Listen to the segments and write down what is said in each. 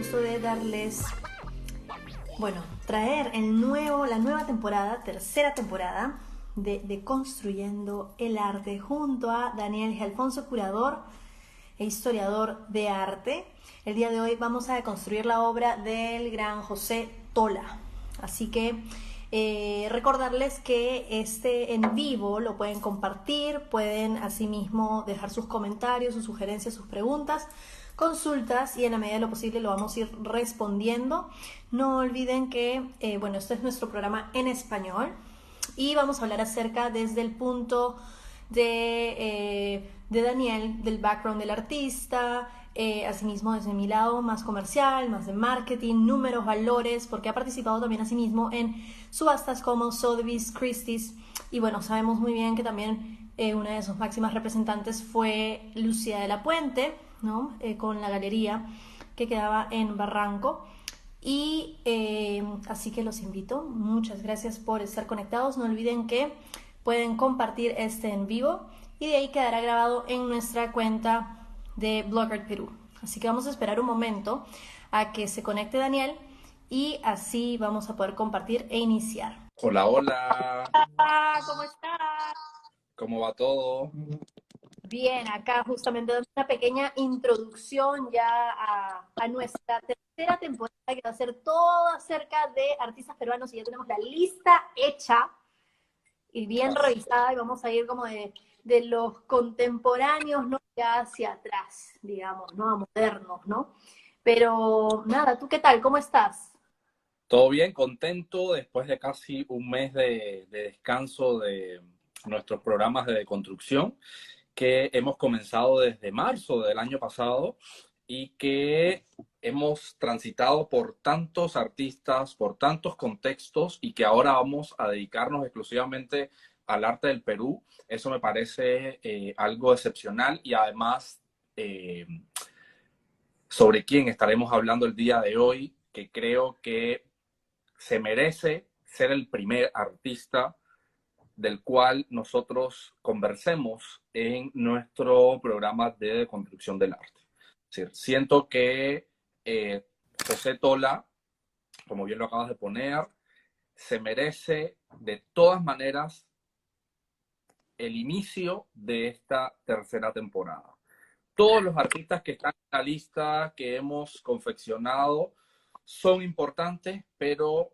gusto de darles, bueno, traer la nueva temporada, tercera temporada de Construyendo el Arte junto a Daniel G. Alfonso, curador e historiador de arte. El día de hoy vamos a deconstruir la obra del gran José Tola. Así que recordarles que este en vivo lo pueden compartir, pueden asimismo dejar sus comentarios, sus sugerencias, sus preguntas, consultas, y en la medida de lo posible lo vamos a ir respondiendo. No olviden que, bueno, este es nuestro programa en español y vamos a hablar acerca desde el punto de Daniel, del background del artista, asimismo desde mi lado más comercial, más de marketing, números, valores, porque ha participado también asimismo en subastas como Sotheby's, Christie's, y bueno, sabemos muy bien que también una de sus máximas representantes fue Lucía de la Puente, ¿no? Con la galería que quedaba en Barranco. Y así que los invito, muchas gracias por estar conectados. No olviden que pueden compartir este en vivo y de ahí quedará grabado en nuestra cuenta de Blogger Perú. Así que vamos a esperar un momento a que se conecte Daniel y así vamos a poder compartir e iniciar. Hola, hola. Hola, ¿cómo estás? ¿Cómo va todo? Bien, acá justamente dando una pequeña introducción ya a nuestra tercera temporada, que va a ser todo acerca de artistas peruanos, y ya tenemos la lista hecha y bien revisada, y vamos a ir como de los contemporáneos, ¿no? Ya hacia atrás, digamos, ¿no? A modernos, ¿no? Pero nada, ¿tú qué tal? ¿Cómo estás? Todo bien, contento después de casi un mes de descanso de nuestros programas de deconstrucción que hemos comenzado desde marzo del año pasado y que hemos transitado por tantos artistas, por tantos contextos y que ahora vamos a dedicarnos exclusivamente al arte del Perú. Eso me parece algo excepcional y además sobre quién estaremos hablando el día de hoy, que creo que se merece ser el primer artista del cual nosotros conversemos en nuestro programa de construcción del arte. Es decir, siento que José Tola, como bien lo acabas de poner, se merece de todas maneras el inicio de esta tercera temporada. Todos los artistas que están en la lista que hemos confeccionado son importantes, pero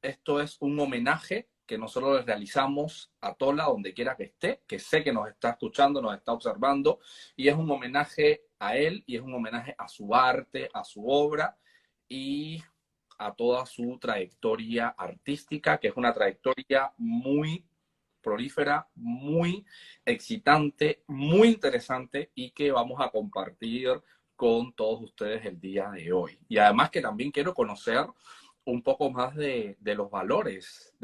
esto es un homenaje que nosotros les realizamos a Tola donde quiera que esté, que sé que nos está escuchando, nos está observando, y es un homenaje a él y es un homenaje a su arte, a su obra y a toda su trayectoria artística, que es una trayectoria muy prolífera, muy excitante, muy interesante y que vamos a compartir con todos ustedes el día de hoy. Y además que también quiero conocer un poco más de los valores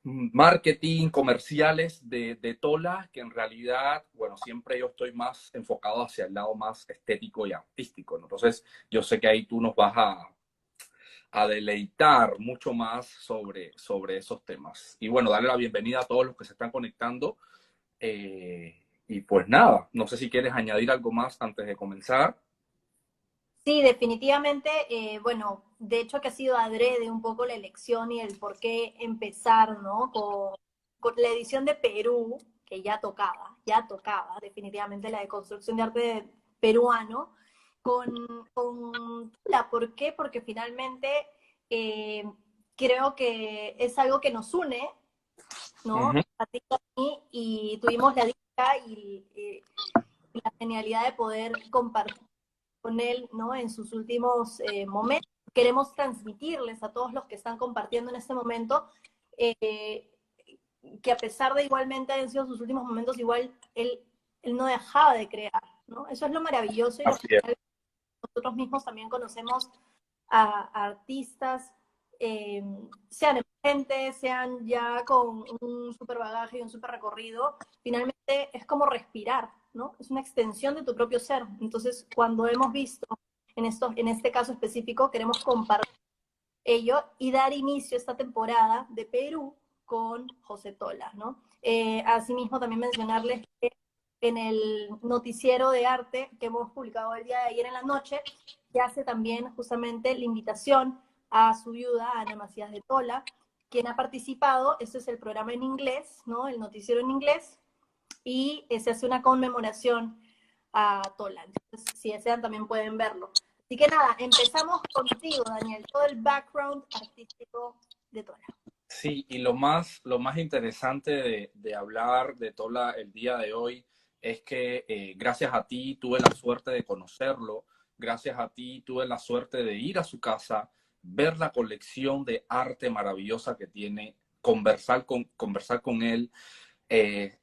marketing, comerciales de Tola, que en realidad, bueno, siempre yo estoy más enfocado hacia el lado más estético y artístico, ¿no? Entonces, yo sé que ahí tú nos vas a deleitar mucho más sobre esos temas. Y bueno, darle la bienvenida a todos los que se están conectando. Y pues nada, no sé si quieres añadir algo más antes de comenzar. Sí, definitivamente, bueno, de hecho que ha sido adrede un poco la elección y el por qué empezar, ¿no? Con la edición de Perú, que ya tocaba definitivamente la deconstrucción de arte peruano, con la, ¿por qué? Porque finalmente eh, creo que es algo que nos une, Uh ¿no? -huh. A ti y a mí, y tuvimos la dicha y la genialidad de poder compartir con él, ¿no? En sus últimos momentos. Queremos transmitirles a todos los que están compartiendo en este momento eh, que a pesar de igualmente hayan sido sus últimos momentos, igual él no dejaba de crear, ¿no? Eso es lo maravilloso y lo Así es. genial. Nosotros mismos también conocemos a artistas, eh, sean emergentes, sean ya con un super bagaje y un super recorrido, finalmente es como respirar, ¿no? Es una extensión de tu propio ser. Entonces, cuando hemos visto en este caso específico, queremos compartir ello y dar inicio a esta temporada de Perú con José Tola, ¿no? Asimismo, también mencionarles que en el noticiero de arte que hemos publicado el día de ayer en la noche, que hace también justamente la invitación a su viuda, Ana Macías de Tola, quien ha participado. Este es el programa en inglés, ¿no? El noticiero en inglés, y se hace una conmemoración a Tola. Entonces, si desean, también pueden verlo. Así que nada, empezamos contigo, Daniel, todo el background artístico de Tola. Sí, y lo más interesante de hablar de Tola el día de hoy es que gracias a ti tuve la suerte de conocerlo, gracias a ti tuve la suerte de ir a su casa, ver la colección de arte maravillosa que tiene, conversar con él,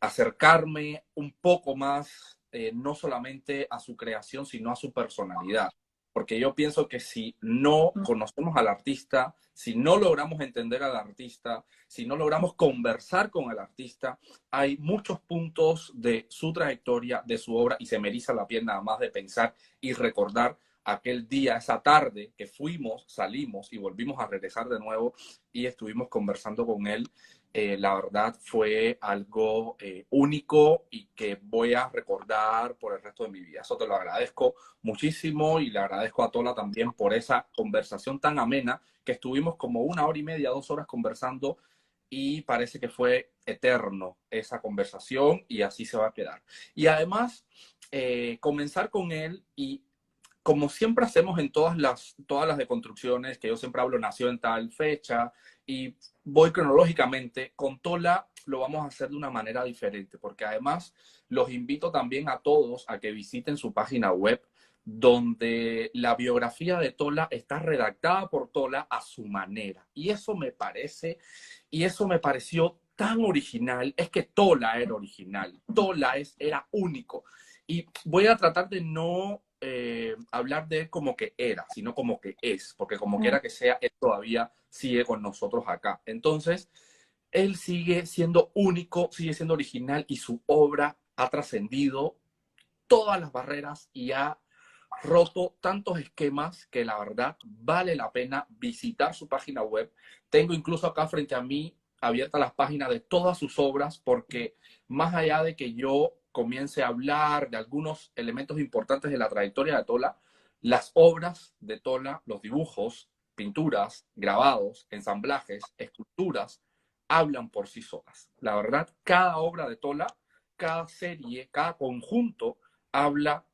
acercarme un poco más, no solamente a su creación, sino a su personalidad. Porque yo pienso que si no conocemos al artista, si no logramos entender al artista, si no logramos conversar con el artista, hay muchos puntos de su trayectoria, de su obra, y se me eriza la piel nada más de pensar y recordar aquel día, esa tarde que fuimos, salimos y volvimos a regresar de nuevo y estuvimos conversando con él. La verdad fue algo único y que voy a recordar por el resto de mi vida. Eso te lo agradezco muchísimo y le agradezco a Tola también por esa conversación tan amena que estuvimos como 1 hora y media, 2 horas conversando y parece que fue eterno esa conversación y así se va a quedar. Y además, comenzar con él y como siempre hacemos en todas las deconstrucciones, que yo siempre hablo, nació en tal fecha, y voy cronológicamente, con Tola lo vamos a hacer de una manera diferente, porque además los invito también a todos a que visiten su página web, donde la biografía de Tola está redactada por Tola a su manera. Y eso me pareció tan original. Es que Tola era original, era único. Y voy a tratar de no hablar de él como que era, sino como que es, porque como quiera que sea, él todavía sigue con nosotros acá. Entonces, él sigue siendo único, sigue siendo original y su obra ha trascendido todas las barreras y ha roto tantos esquemas que la verdad vale la pena visitar su página web. Tengo incluso acá frente a mí abiertas las páginas de todas sus obras porque más allá de que yo comience a hablar de algunos elementos importantes de la trayectoria de Tola, las obras de Tola, los dibujos, pinturas, grabados, ensamblajes, esculturas, hablan por sí solas. La verdad, cada obra de Tola, cada serie, cada conjunto habla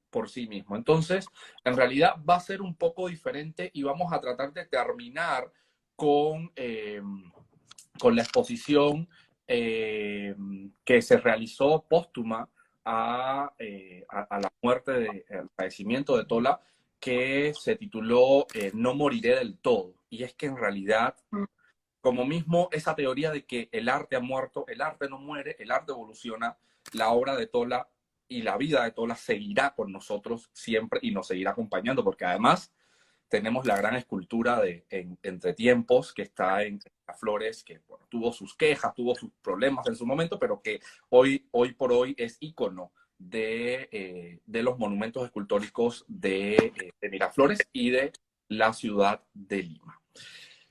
por sí mismo. Entonces, en realidad va a ser un poco diferente y vamos a tratar de terminar con, con la exposición que se realizó póstuma a la muerte, al fallecimiento de Tola, que se tituló No moriré del todo. Y es que en realidad, como mismo esa teoría de que el arte ha muerto, el arte no muere, el arte evoluciona, la obra de Tola y la vida de Tola seguirá con nosotros siempre y nos seguirá acompañando, porque además tenemos la gran escultura de Entre Tiempos, que está en Flores, que bueno, tuvo sus quejas, tuvo sus problemas en su momento, pero que hoy por hoy es ícono de los monumentos escultóricos de Miraflores y de la ciudad de Lima.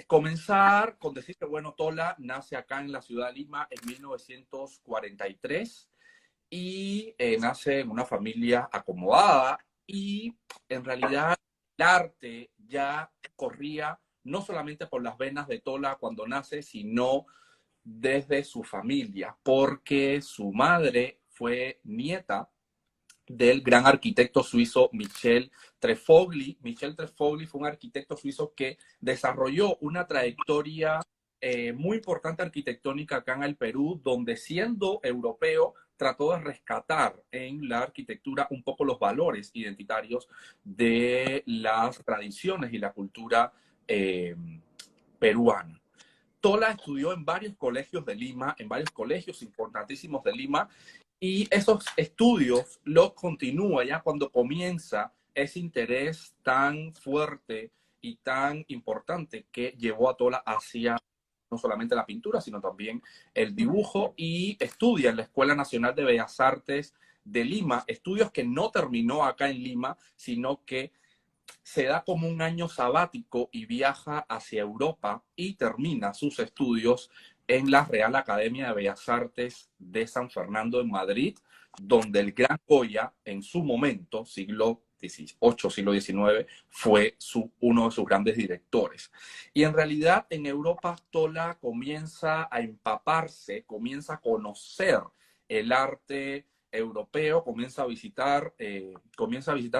Comenzar con decir que, bueno, Tola nace acá en la ciudad de Lima en 1943 y nace en una familia acomodada y en realidad el arte ya corría no solamente por las venas de Tola cuando nace, sino desde su familia, porque su madre fue nieta del gran arquitecto suizo Michel Trefogli. Michel Trefogli fue un arquitecto suizo que desarrolló una trayectoria muy importante arquitectónica acá en el Perú, donde siendo europeo trató de rescatar en la arquitectura un poco los valores identitarios de las tradiciones y la cultura peruana. Tola estudió en varios colegios de Lima, en varios colegios importantísimos de Lima, y esos estudios los continúa ya cuando comienza ese interés tan fuerte y tan importante que llevó a Tola hacia no solamente la pintura, sino también el dibujo, y estudia en la Escuela Nacional de Bellas Artes de Lima, estudios que no terminó acá en Lima, sino que se da como un año sabático y viaja hacia Europa y termina sus estudios en la Real Academia de Bellas Artes de San Fernando en Madrid, donde el gran Goya, en su momento, siglo XVIII, siglo XIX, fue uno de sus grandes directores. Y en realidad en Europa Tola comienza a empaparse, comienza a conocer el arte europeo, comienza a visitar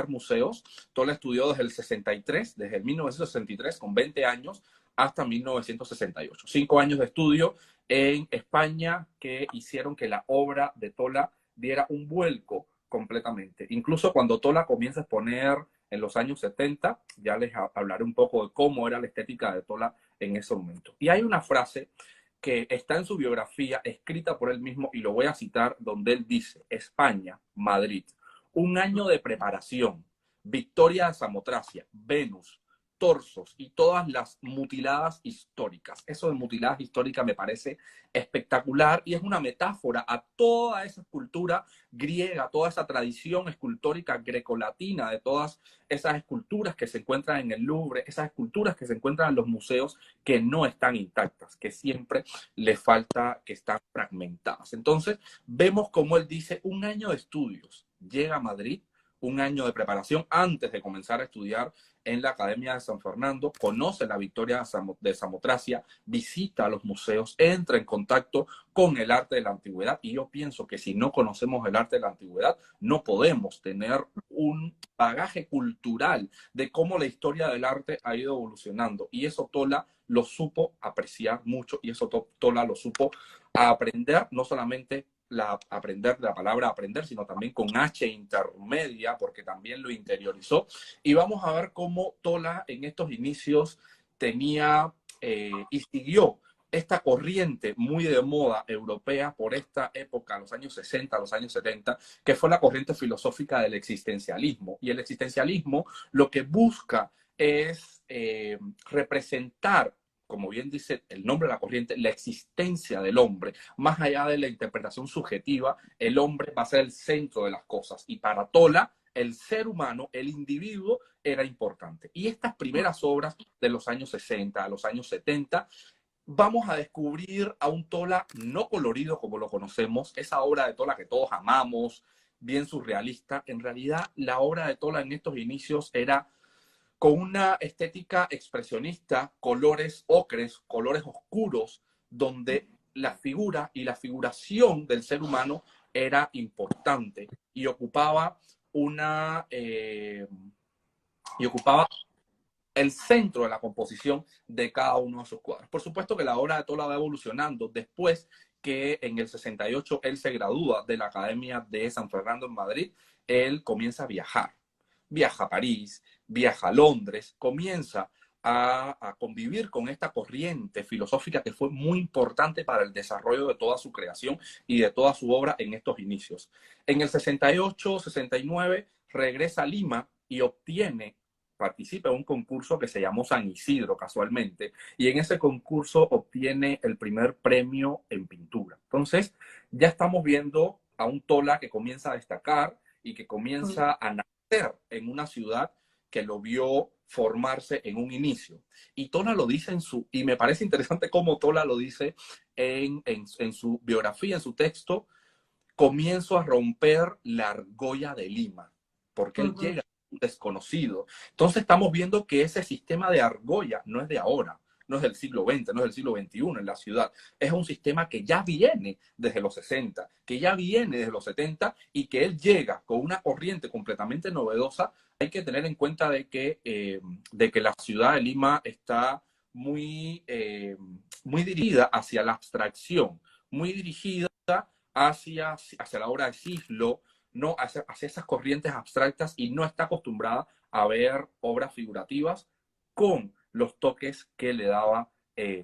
museos. Tola estudió desde el 63, desde el 1963, con 20 años, hasta 1968. 5 años de estudio en España que hicieron que la obra de Tola diera un vuelco completamente. Incluso cuando Tola comienza a exponer en los años 70, ya les hablaré un poco de cómo era la estética de Tola en ese momento. Y hay una frase que está en su biografía, escrita por él mismo, y lo voy a citar, donde él dice: España, Madrid, un año de preparación, victoria de Samotracia, Venus, torsos y todas las mutiladas históricas. Eso de mutiladas históricas me parece espectacular y es una metáfora a toda esa escultura griega, toda esa tradición escultórica grecolatina, de todas esas esculturas que se encuentran en el Louvre, esas esculturas que se encuentran en los museos que no están intactas, que siempre les falta, que están fragmentadas. Entonces, vemos como él dice: un año de estudios, llega a Madrid, un año de preparación antes de comenzar a estudiar en la Academia de San Fernando, conoce la victoria de Samotracia, visita los museos, entra en contacto con el arte de la antigüedad. Y yo pienso que si no conocemos el arte de la antigüedad, no podemos tener un bagaje cultural de cómo la historia del arte ha ido evolucionando. Y eso Tola lo supo apreciar mucho, y eso Tola lo supo aprender, no solamente aprender la palabra aprender, sino también con H intermedia, porque también lo interiorizó. Y vamos a ver cómo Tola en estos inicios tenía y siguió esta corriente muy de moda europea por esta época, los años 60, los años 70, que fue la corriente filosófica del existencialismo. Y el existencialismo lo que busca es representar, como bien dice el nombre de la corriente, la existencia del hombre. Más allá de la interpretación subjetiva, el hombre va a ser el centro de las cosas. Y para Tola, el ser humano, el individuo, era importante. Y estas primeras obras de los años 60, a los años 70, vamos a descubrir a un Tola no colorido como lo conocemos, esa obra de Tola que todos amamos, bien surrealista. En realidad, la obra de Tola en estos inicios era con una estética expresionista, colores ocres, colores oscuros, donde la figura y la figuración del ser humano era importante y ocupaba el centro de la composición de cada uno de sus cuadros. Por supuesto que la obra de Tola va evolucionando después que en el 68 él se gradúa de la Academia de San Fernando en Madrid. Él comienza a viajar. Viaja a París, viaja a Londres, comienza a convivir con esta corriente filosófica que fue muy importante para el desarrollo de toda su creación y de toda su obra en estos inicios. En el 68, 69 regresa a Lima y participa en un concurso que se llamó San Isidro, casualmente, y en ese concurso obtiene el primer premio en pintura. Entonces, ya estamos viendo a un Tola que comienza a destacar y que comienza a nacer en una ciudad que lo vio formarse en un inicio. Y Tola lo dice y me parece interesante cómo Tola lo dice en su biografía, en su texto: comienzo a romper la argolla de Lima, porque él llega un desconocido. Entonces estamos viendo que ese sistema de argolla no es de ahora, no es del siglo XX, no es del siglo XXI en la ciudad. Es un sistema que ya viene desde los 60, que ya viene desde los 70 y que él llega con una corriente completamente novedosa. Hay que tener en cuenta de que la ciudad de Lima está muy dirigida hacia la abstracción, muy dirigida hacia la obra de Cislo, no hacia esas corrientes abstractas, y no está acostumbrada a ver obras figurativas con los toques que le daba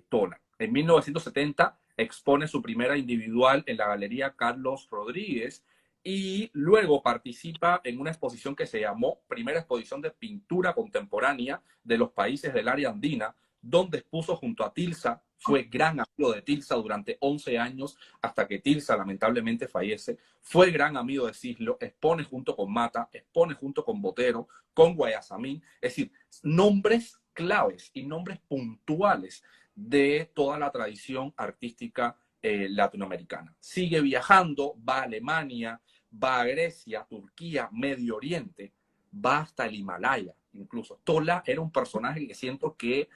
Tola. En 1970 expone su primera individual en la Galería Carlos Rodríguez y luego participa en una exposición que se llamó Primera Exposición de Pintura Contemporánea de los Países del Área Andina, donde expuso junto a Tilsa. Fue gran amigo de Tilsa durante 11 años, hasta que Tilsa lamentablemente fallece. Fue gran amigo de Cislo, expone junto con Mata, expone junto con Botero, con Guayasamín, es decir, nombres claves y nombres puntuales de toda la tradición artística latinoamericana. Sigue viajando, va a Alemania, va a Grecia, Turquía, Medio Oriente, va hasta el Himalaya. Incluso Tola era un personaje que siento que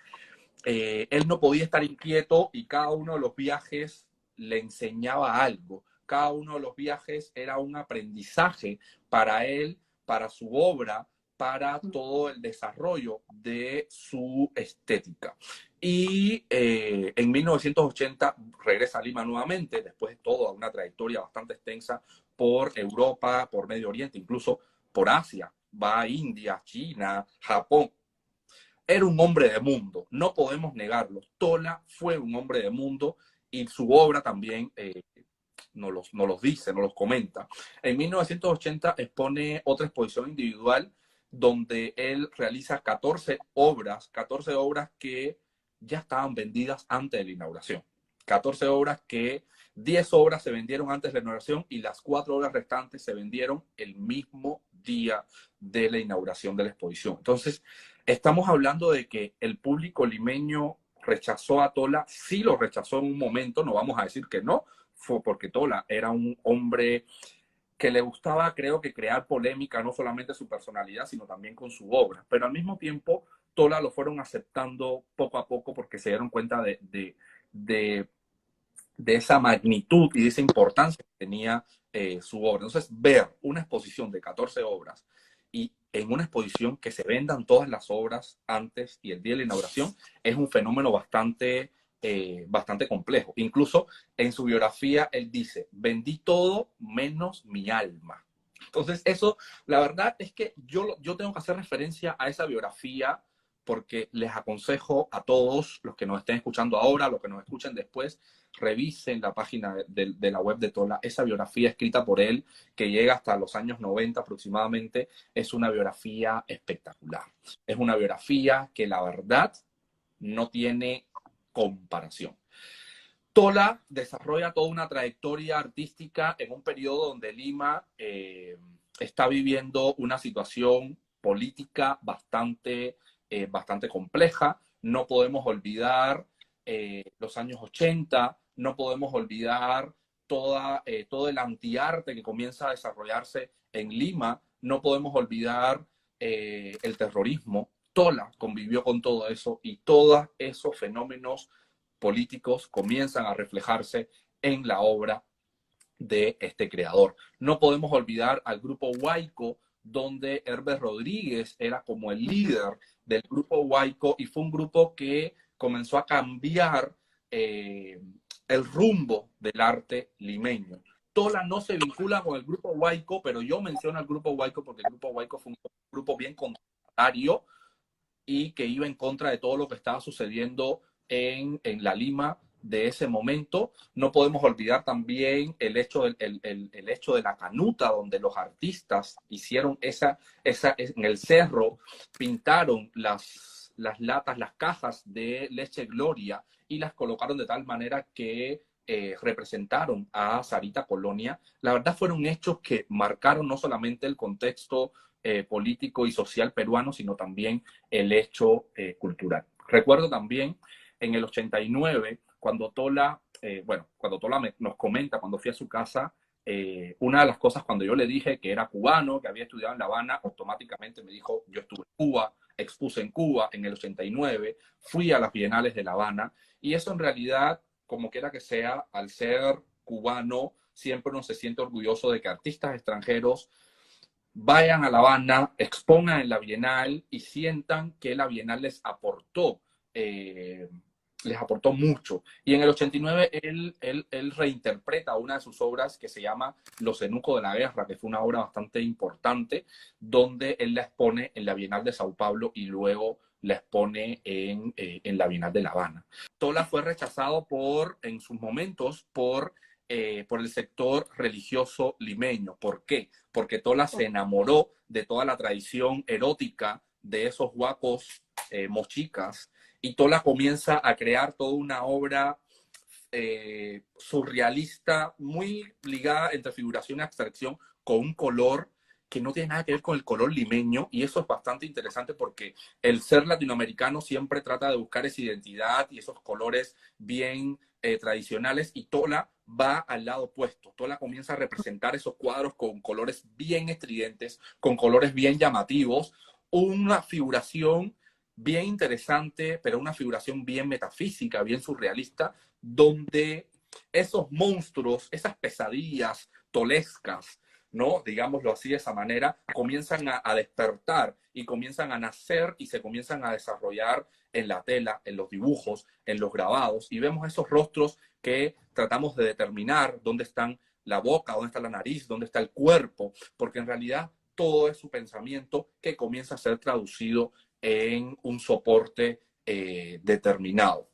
él no podía estar inquieto y cada uno de los viajes le enseñaba algo. Cada uno de los viajes era un aprendizaje para él, para su obra, para todo el desarrollo de su estética. Y en 1980 regresa a Lima nuevamente, después de toda una trayectoria bastante extensa por Europa, por Medio Oriente, incluso por Asia. Va a India, China, Japón. Era un hombre de mundo, no podemos negarlo. Tola fue un hombre de mundo y su obra también nos los dice, nos los comenta. En 1980 expone otra exposición individual donde él realiza 14 obras que ya estaban vendidas antes de la inauguración. 14 obras que 10 obras se vendieron antes de la inauguración y las 4 obras restantes se vendieron el mismo día de la inauguración de la exposición. Entonces, estamos hablando de que el público limeño rechazó a Tola, sí lo rechazó en un momento, no vamos a decir que no, fue porque Tola era un hombre que le gustaba, creo que, crear polémica, no solamente su personalidad, sino también con su obra. Pero al mismo tiempo, Tola lo fueron aceptando poco a poco porque se dieron cuenta de esa magnitud y de esa importancia que tenía su obra. Entonces, ver una exposición de 14 obras y en una exposición que se vendan todas las obras antes y el día de la inauguración es un fenómeno bastante complejo. Incluso en su biografía él dice, vendí todo menos mi alma. Entonces eso, la verdad es que yo tengo que hacer referencia a esa biografía porque les aconsejo a todos los que nos estén escuchando ahora, los que nos escuchen después, revisen la página de la web de Tola. Esa biografía escrita por él, que llega hasta los años 90 aproximadamente, es una biografía espectacular. Es una biografía que la verdad no tiene comparación. Tola desarrolla toda una trayectoria artística en un periodo donde Lima está viviendo una situación política bastante compleja. No podemos olvidar los años 80, no podemos olvidar todo el antiarte que comienza a desarrollarse en Lima, no podemos olvidar el terrorismo. Tola convivió con todo eso y todos esos fenómenos políticos comienzan a reflejarse en la obra de este creador. No podemos olvidar al grupo Huayco, donde Herbert Rodríguez era como el líder del grupo Huayco y fue un grupo que comenzó a cambiar el rumbo del arte limeño. Tola no se vincula con el grupo Huayco, pero yo menciono al grupo Huayco porque el grupo Huayco fue un grupo bien contrario y que iba en contra de todo lo que estaba sucediendo en la Lima de ese momento. No podemos olvidar también el hecho de la canuta, donde los artistas hicieron en el cerro, pintaron las latas, las cajas de leche Gloria y las colocaron de tal manera que representaron a Sarita Colonia. La verdad fueron hechos que marcaron no solamente el contexto político y social peruano, sino también el hecho cultural. Recuerdo también en el 89, cuando Tola nos comenta, cuando fui a su casa, una de las cosas cuando yo le dije que era cubano, que había estudiado en La Habana, automáticamente me dijo, yo estuve en Cuba, expuse en Cuba en el 89, fui a las Bienales de La Habana, y eso en realidad, como quiera que sea, al ser cubano, siempre uno se siente orgulloso de que artistas extranjeros vayan a La Habana, expongan en la Bienal y sientan que la Bienal les aportó mucho. Y en el 89 él reinterpreta una de sus obras que se llama Los Eunucos de la Guerra, que fue una obra bastante importante, donde él la expone en la Bienal de Sao Paulo y luego la expone en la Bienal de La Habana. Tola fue rechazado en sus momentos por el sector religioso limeño. ¿Por qué? Porque Tola se enamoró de toda la tradición erótica de esos huacos mochicas y Tola comienza a crear toda una obra surrealista muy ligada entre figuración y abstracción con un color que no tiene nada que ver con el color limeño, y eso es bastante interesante porque el ser latinoamericano siempre trata de buscar esa identidad y esos colores bien tradicionales, y Tola va al lado opuesto. Tola comienza a representar esos cuadros con colores bien estridentes, con colores bien llamativos, una figuración bien interesante, pero una figuración bien metafísica, bien surrealista, donde esos monstruos, esas pesadillas tolescas, ¿no? Digámoslo así de esa manera, comienzan a despertar y comienzan a nacer y se comienzan a desarrollar en la tela, en los dibujos, en los grabados, y vemos esos rostros que tratamos de determinar dónde están la boca, dónde está la nariz, dónde está el cuerpo, porque en realidad todo es su pensamiento que comienza a ser traducido en un soporte determinado.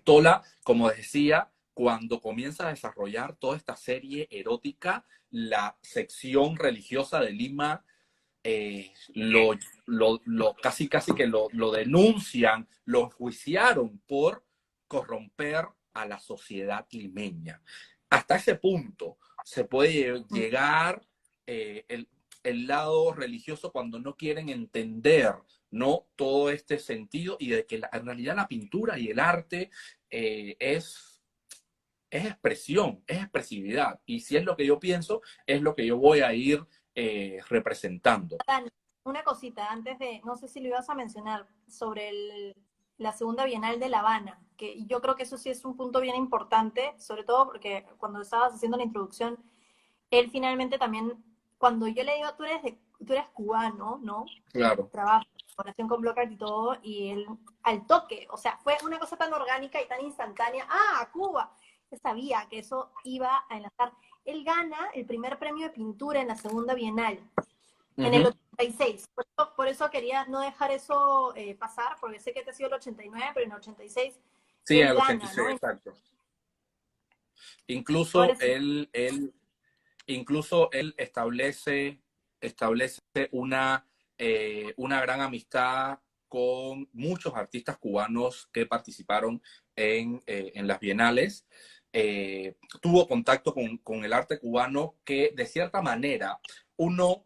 Tola, como decía, cuando comienza a desarrollar toda esta serie erótica, la sección religiosa de Lima casi que lo denuncian, lo enjuiciaron por corromper a la sociedad limeña. Hasta ese punto se puede llegar el lado religioso cuando no quieren entender, ¿no?, todo este sentido, y de que en realidad la pintura y el arte es expresión, es expresividad. Y si es lo que yo pienso, es lo que yo voy a ir representando. Dani, una cosita antes de, no sé si lo ibas a mencionar, sobre la segunda Bienal de La Habana, que yo creo que eso sí es un punto bien importante, sobre todo porque cuando estabas haciendo la introducción, él finalmente también, cuando yo le digo, tú eres cubano, ¿no? Claro. Trabajo, colaboración con Blockart y todo, y él al toque, o sea, fue una cosa tan orgánica y tan instantánea. ¡Ah, Cuba! Yo sabía que eso iba a enlazar. Él gana el primer premio de pintura en la segunda Bienal, en el 86. Por eso quería no dejar eso pasar, porque sé que te ha sido el 89, pero en el 86 Sí, en él el gana, 86, ¿no? exacto. Ahora Incluso sí. él establece una gran amistad con muchos artistas cubanos que participaron en las bienales. Tuvo contacto con el arte cubano, que de cierta manera uno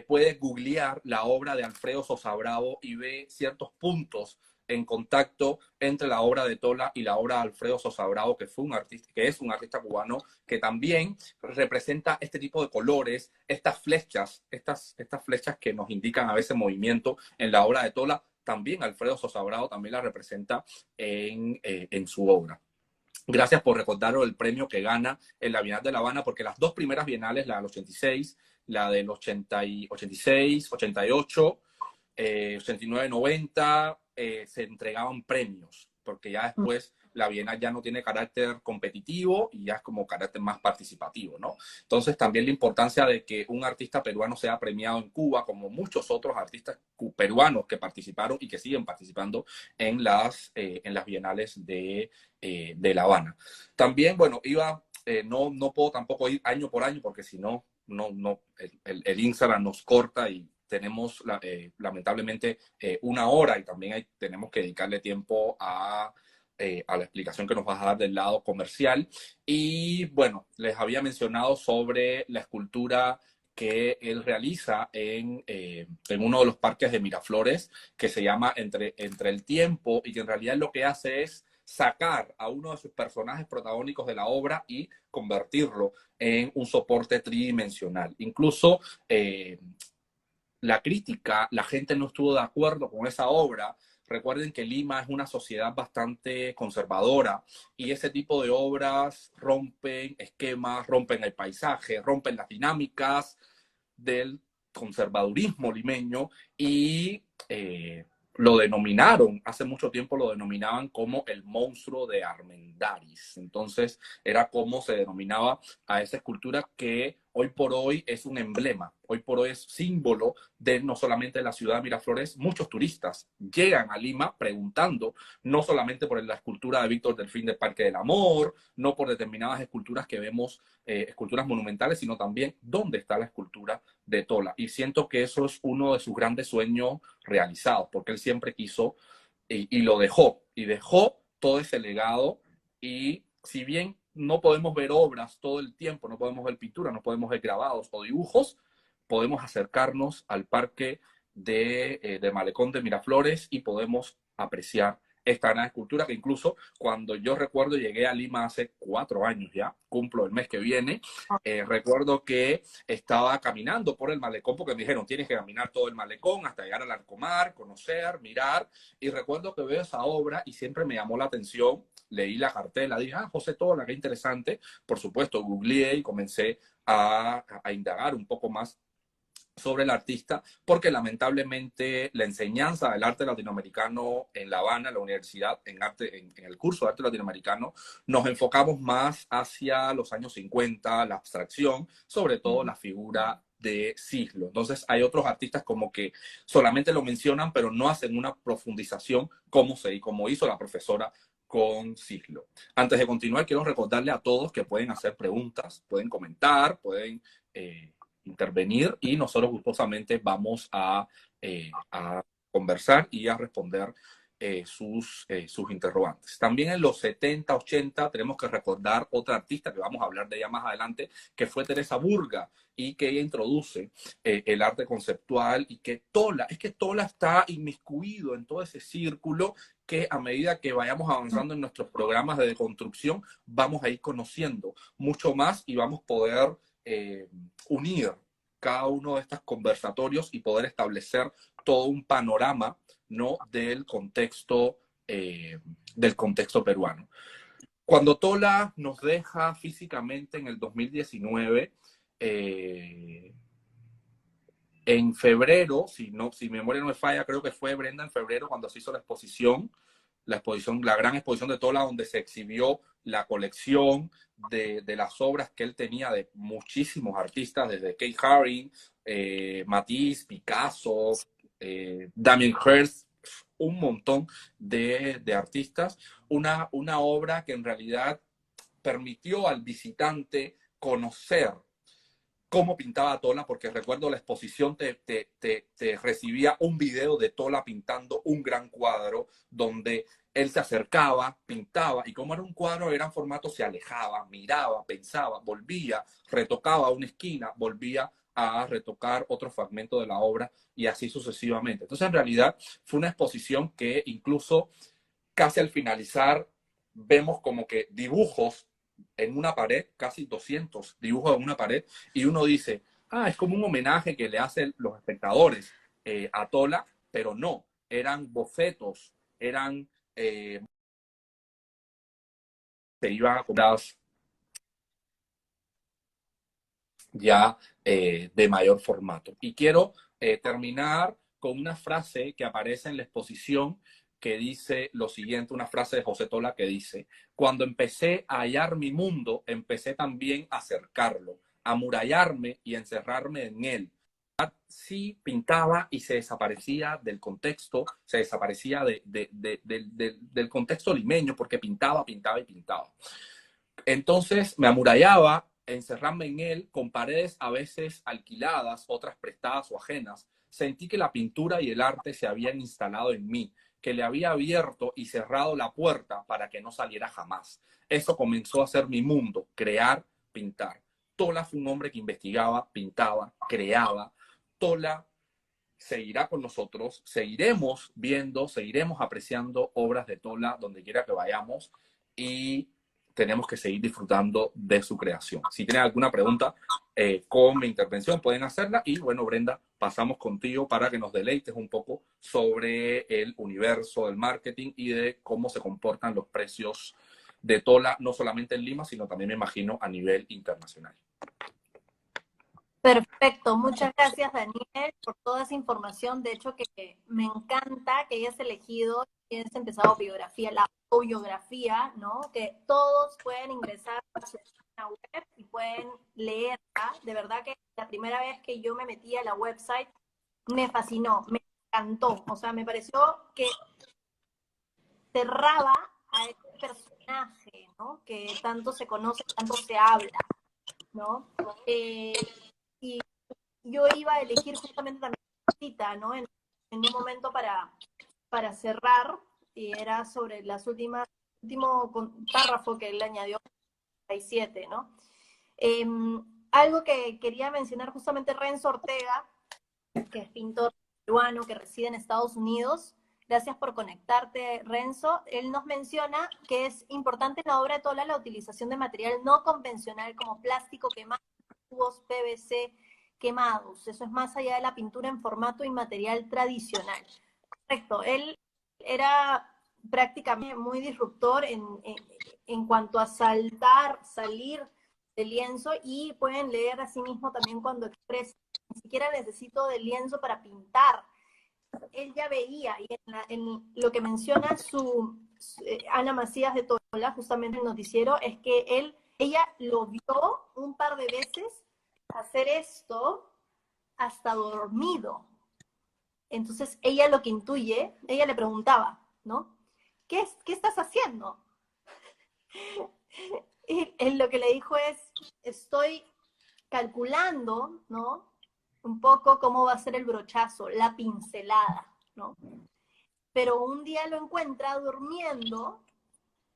puede googlear la obra de Alfredo Sosa Bravo y ve ciertos puntos en contacto entre la obra de Tola y la obra de Alfredo Sosa Bravo, que es un artista cubano que también representa este tipo de colores, estas flechas que nos indican a veces movimiento en la obra de Tola. También Alfredo Sosa Bravo también la representa en su obra. Gracias por recordaros el premio que gana en la Bienal de La Habana, porque las dos primeras bienales, la del 86, la del 86, 88, 89, 90, se entregaban premios, porque ya después la Bienal ya no tiene carácter competitivo y ya es como carácter más participativo, ¿no? Entonces también la importancia de que un artista peruano sea premiado en Cuba, como muchos otros artistas peruanos que participaron y que siguen participando en las bienales de La Habana. También, bueno, no puedo tampoco ir año por año, porque si no, el Instagram nos corta y tenemos lamentablemente una hora, y también tenemos que dedicarle tiempo a la explicación que nos vas a dar del lado comercial. Y bueno, les había mencionado sobre la escultura que él realiza en uno de los parques de Miraflores, que se llama Entre el Tiempo, y que en realidad lo que hace es sacar a uno de sus personajes protagónicos de la obra y convertirlo en un soporte tridimensional. Incluso la crítica, la gente no estuvo de acuerdo con esa obra. Recuerden que Lima es una sociedad bastante conservadora, y ese tipo de obras rompen esquemas, rompen el paisaje, rompen las dinámicas del conservadurismo limeño, y hace mucho tiempo lo denominaban como el monstruo de Armendáriz. Entonces era como se denominaba a esa escultura, que hoy por hoy es un emblema, hoy por hoy es símbolo de no solamente de la ciudad de Miraflores. Muchos turistas llegan a Lima preguntando no solamente por la escultura de Víctor Delfín del Parque del Amor, no por determinadas esculturas que vemos, esculturas monumentales, sino también dónde está la escultura de Tola. Y siento que eso es uno de sus grandes sueños realizados, porque él siempre quiso y lo dejó, y dejó todo ese legado. Y si bien no podemos ver obras todo el tiempo, no podemos ver pinturas, no podemos ver grabados o dibujos, podemos acercarnos al parque de Malecón de Miraflores y podemos apreciar esta gran escultura que incluso cuando yo recuerdo llegué a Lima hace 4 años ya, cumplo el mes que viene, recuerdo que estaba caminando por el malecón porque me dijeron tienes que caminar todo el malecón hasta llegar al Arcomar, conocer, mirar, y recuerdo que veo esa obra y siempre me llamó la atención, leí la cartela, dije, José Tola, qué interesante, por supuesto, googleé y comencé a indagar un poco más sobre el artista, porque lamentablemente la enseñanza del arte latinoamericano en La Habana, en la universidad, en el curso de arte latinoamericano, nos enfocamos más hacia los años 50, la abstracción, sobre todo la figura de Cislo. Entonces hay otros artistas como que solamente lo mencionan, pero no hacen una profundización como hizo la profesora con Cislo. Antes de continuar, quiero recordarle a todos que pueden hacer preguntas, pueden comentar, pueden intervenir y nosotros gustosamente vamos a conversar y a responder sus interrogantes. También en los 70, 80 tenemos que recordar otra artista que vamos a hablar de ella más adelante, que fue Teresa Burga, y que ella introduce el arte conceptual, y que Tola está inmiscuido en todo ese círculo que a medida que vayamos avanzando en nuestros programas de deconstrucción vamos a ir conociendo mucho más y vamos a poder unir cada uno de estos conversatorios y poder establecer todo un panorama, ¿no?, del contexto peruano. Cuando Tola nos deja físicamente en el 2019, en febrero, si mi memoria no me falla, creo que fue Brenda en febrero cuando se hizo la gran exposición de Tola, donde se exhibió la colección de las obras que él tenía de muchísimos artistas, desde Keith Haring, Matisse, Picasso, Damien Hirst, un montón de artistas. Una obra que en realidad permitió al visitante conocer cómo pintaba Tola, porque recuerdo la exposición te recibía un video de Tola pintando un gran cuadro donde él se acercaba, pintaba, y como era un cuadro de gran formato, se alejaba, miraba, pensaba, volvía, retocaba una esquina, volvía a retocar otro fragmento de la obra y así sucesivamente. Entonces, en realidad, fue una exposición que incluso casi al finalizar vemos como que dibujos en una pared, casi 200 dibujos en una pared, y uno dice, es como un homenaje que le hacen los espectadores a Tola, pero no, eran bocetos, eran se iban a comprar ya de mayor formato. Y quiero terminar con una frase que aparece en la exposición que dice lo siguiente, una frase de José Tola que dice: cuando empecé a hallar mi mundo, empecé también a cercarlo, a amurallarme y encerrarme en él. Sí pintaba y se desaparecía del contexto, se desaparecía del contexto limeño, porque pintaba, pintaba y pintaba. Entonces me amurallaba, encerrarme en él, con paredes a veces alquiladas, otras prestadas o ajenas. Sentí que la pintura y el arte se habían instalado en mí, que le había abierto y cerrado la puerta para que no saliera jamás. Eso comenzó a ser mi mundo, crear, pintar. Tola fue un hombre que investigaba, pintaba, creaba. Tola seguirá con nosotros, seguiremos viendo, seguiremos apreciando obras de Tola donde quiera que vayamos, y tenemos que seguir disfrutando de su creación. Si tienen alguna pregunta con mi intervención, pueden hacerla. Y bueno, Brenda, pasamos contigo para que nos deleites un poco sobre el universo del marketing y de cómo se comportan los precios de Tola, no solamente en Lima, sino también, me imagino, a nivel internacional. Perfecto, muchas gracias Daniel por toda esa información. De hecho, que me encanta que hayas elegido y hayas empezado biografía, la autobiografía, ¿no? Que todos pueden ingresar a su página web y pueden leerla. De verdad que la primera vez que yo me metí a la website me fascinó, me encantó. O sea, me pareció que cerraba a este personaje, ¿no? Que tanto se conoce, tanto se habla, ¿no? Y yo iba a elegir justamente también una cita, ¿no? En un momento para cerrar, y era sobre las último párrafo que él añadió, 37, ¿no? Algo que quería mencionar justamente Renzo Ortega, que es pintor peruano que reside en Estados Unidos, Gracias por conectarte, Renzo. Él nos menciona que es importante en la obra de Tola la utilización de material no convencional como plástico quemado, tubos PVC quemados. Eso es más allá de la pintura en formato y material tradicional. Correcto. Él era prácticamente muy disruptor en cuanto a salir del lienzo, y pueden leer asimismo también cuando expresa, ni siquiera necesito del lienzo para pintar. Él ya veía, y en lo que menciona Ana Macías de Tola, justamente en el noticiero, es que ella lo vio un par de veces hacer esto hasta dormido. Entonces ella lo que intuye, ella le preguntaba, ¿no? ¿Qué estás haciendo? Y él lo que le dijo es, estoy calculando, ¿no? Un poco cómo va a ser el brochazo, la pincelada, ¿no? Pero un día lo encuentra durmiendo,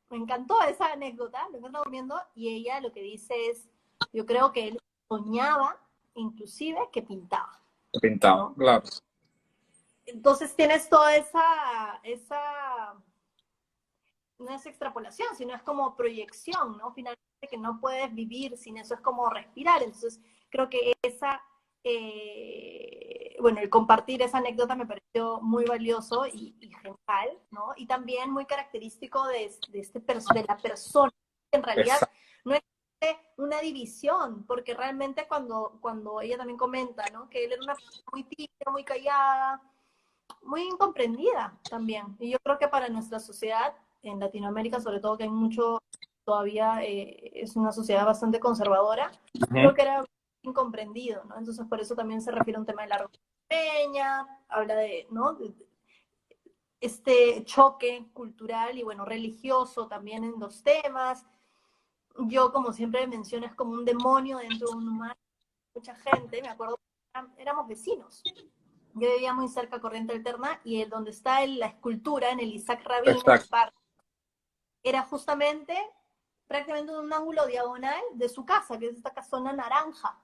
me encantó esa anécdota, lo encuentra durmiendo, y ella lo que dice es, yo creo que él soñaba inclusive que pintaba. Pintado, ¿no? claro. Entonces tienes toda no es extrapolación, sino es como proyección, ¿no? Finalmente que no puedes vivir sin eso, es como respirar. Entonces creo que bueno, el compartir esa anécdota me pareció muy valioso y genial, ¿no? Y también muy característico de la persona, en realidad Exacto. no existe una división, porque realmente cuando ella también comenta, ¿no? Que él era una persona muy tibia, muy callada, muy incomprendida también. Y yo creo que para nuestra sociedad, en Latinoamérica sobre todo, que hay mucho, todavía es una sociedad bastante conservadora, creo que era incomprendido, ¿no? Entonces por eso también se refiere a un tema de la peña, habla de, ¿no? De este choque cultural y, bueno, religioso también en los temas. Yo, como siempre menciono, es como un demonio dentro de un humano. Mucha gente, me acuerdo, éramos vecinos. Yo vivía muy cerca a Corriente Alterna, y donde está la escultura, en el Isaac Rabin, en el Exacto. parque, era justamente prácticamente un ángulo diagonal de su casa, que es esta casona naranja.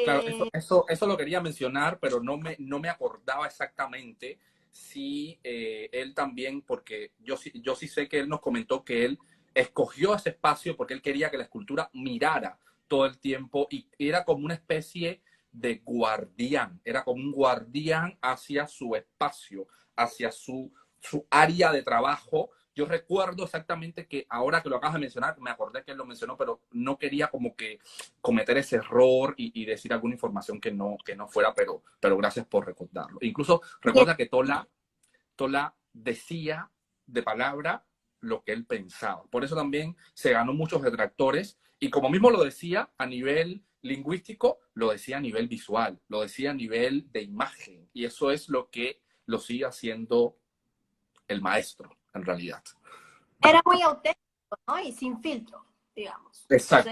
Claro, eso lo quería mencionar, pero no me acordaba exactamente si él también, porque yo sí sé que él nos comentó que él escogió ese espacio porque él quería que la escultura mirara todo el tiempo y era como una especie de guardián, era como un guardián hacia su espacio, hacia su área de trabajo. Yo recuerdo exactamente que ahora que lo acabas de mencionar, me acordé que él lo mencionó, pero no quería como que cometer ese error y decir alguna información que no fuera, pero gracias por recordarlo. Incluso recuerda que Tola decía de palabra lo que él pensaba. Por eso también se ganó muchos detractores y como mismo lo decía a nivel lingüístico, lo decía a nivel visual, lo decía a nivel de imagen y eso es lo que lo sigue haciendo el maestro en realidad. Era muy auténtico, ¿no? Y sin filtro, digamos. O sea, Exacto.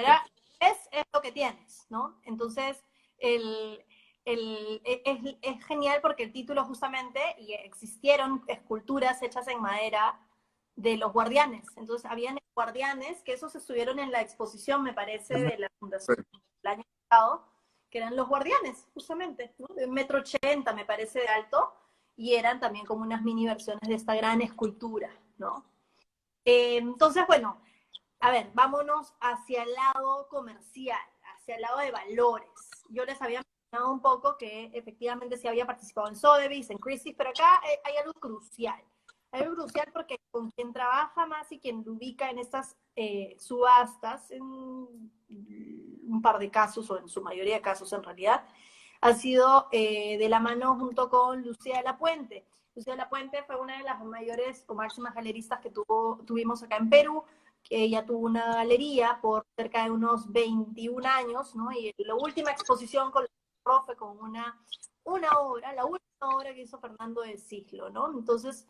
es lo que tienes, ¿no? Entonces, es genial porque el título justamente, y existieron esculturas hechas en madera de los guardianes. Entonces, habían guardianes, que esos estuvieron en la exposición, me parece, de la Sí. Fundación el año pasado, que eran los guardianes, justamente, ¿no? De 1,80 m, me parece, de alto, y eran también como unas mini versiones de esta gran escultura, ¿no? Entonces, bueno, a ver, vámonos hacia el lado comercial, hacia el lado de valores. Yo les había mencionado un poco que efectivamente sí había participado en Sotheby's, en Christie's, pero acá hay algo crucial. Hay algo crucial porque con quien trabaja más y quien lo ubica en estas subastas, en un par de casos, o en su mayoría de casos en realidad, ha sido de la mano junto con Lucía de la Puente. Lucía de la Puente fue una de las mayores o máximas galeristas que tuvimos acá en Perú. Ella tuvo una galería por cerca de unos 21 años, ¿no? Y la última exposición con la fue con una obra, la última obra que hizo Fernando de Siglo, ¿no? Entonces,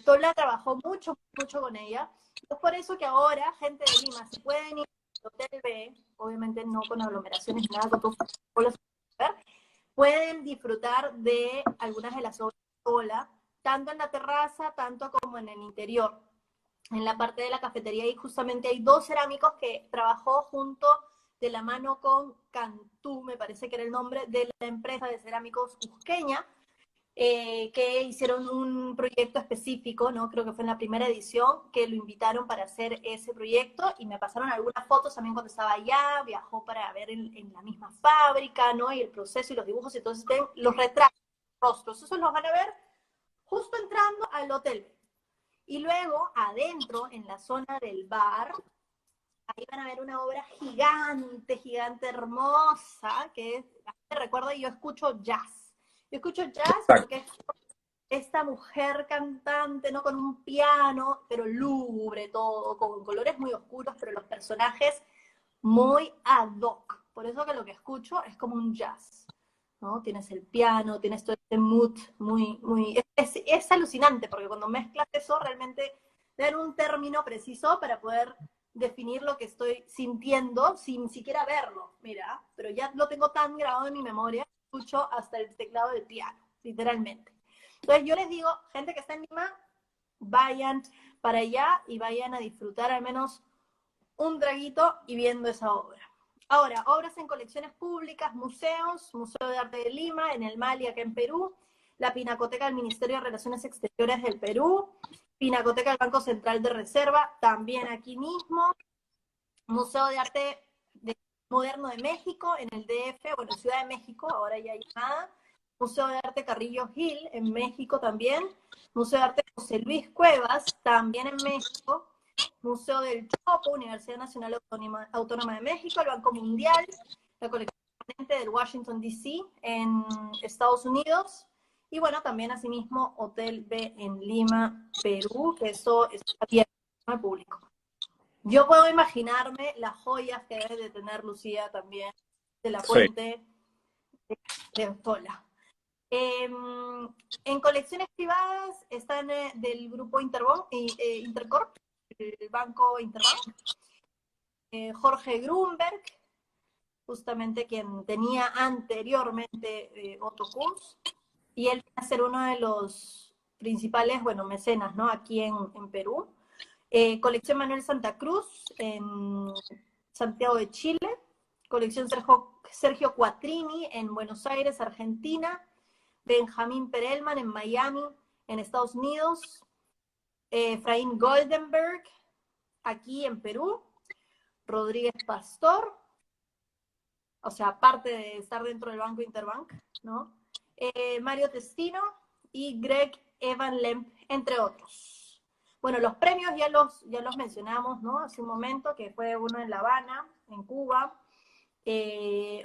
Tola trabajó mucho, mucho con ella. Es por eso que ahora, gente de Lima, si pueden ir al Hotel B, obviamente no con aglomeraciones ni nada, con todos los pueden disfrutar de algunas de las obras de Tola, tanto en la terraza, tanto como en el interior. En la parte de la cafetería, y justamente hay dos cerámicos que trabajó junto de la mano con Cantú, me parece que era el nombre de la empresa de cerámicos cusqueña, que hicieron un proyecto específico, ¿no? Creo que fue en la primera edición, que lo invitaron para hacer ese proyecto y me pasaron algunas fotos también cuando estaba allá, viajó para ver en la misma fábrica, ¿no? Y el proceso y los dibujos, entonces los retratos, los rostros, esos los van a ver justo entrando al hotel. Y luego, adentro, en la zona del bar, ahí van a ver una obra gigante, gigante, hermosa, que es, recuerdo, yo escucho jazz. Yo escucho jazz porque es esta mujer cantante, ¿no? Con un piano, pero lúgubre todo, con colores muy oscuros, pero los personajes muy ad hoc. Por eso que lo que escucho es como un jazz, ¿no? Tienes el piano, tienes todo este mood muy... Es alucinante, porque cuando mezclas eso, realmente dan un término preciso para poder definir lo que estoy sintiendo sin siquiera verlo, mira, pero ya lo tengo tan grabado en mi memoria, escucho hasta el teclado del piano, literalmente. Entonces yo les digo, gente que está en Lima, vayan para allá y vayan a disfrutar al menos un traguito y viendo esa obra. Ahora, obras en colecciones públicas, museos, Museo de Arte de Lima, en el Mali, acá en Perú, la Pinacoteca del Ministerio de Relaciones Exteriores del Perú, Pinacoteca del Banco Central de Reserva, también aquí mismo, Museo de Arte Moderno de México, en el DF, bueno, Ciudad de México, ahora ya hay nada, Museo de Arte Carrillo Gil, en México también, Museo de Arte José Luis Cuevas, también en México, Museo del Chopo, Universidad Nacional Autónoma de México, el Banco Mundial, la colección permanente del Washington, D.C. en Estados Unidos, y bueno, también asimismo Hotel B en Lima, Perú, que eso está abierto al público. Yo puedo imaginarme las joyas que debe de tener Lucía también, de la fuente de Ostola. En colecciones privadas están del grupo Intercorp, el banco Interbank, Jorge Grunberg, justamente quien tenía anteriormente Otto Kunz, y él va a ser uno de los principales, bueno, mecenas, ¿no? Aquí en Perú. Colección Manuel Santa Cruz en Santiago de Chile, colección Sergio Quattrini en Buenos Aires, Argentina, Benjamín Perelman en Miami, en Estados Unidos, Efraín Goldenberg aquí en Perú, Rodríguez Pastor, o sea, aparte de estar dentro del Banco Interbank, ¿no? Mario Testino y Greg Evan Lemp, entre otros. Bueno, los premios ya los mencionamos, ¿no? Hace un momento, que fue uno en La Habana, en Cuba,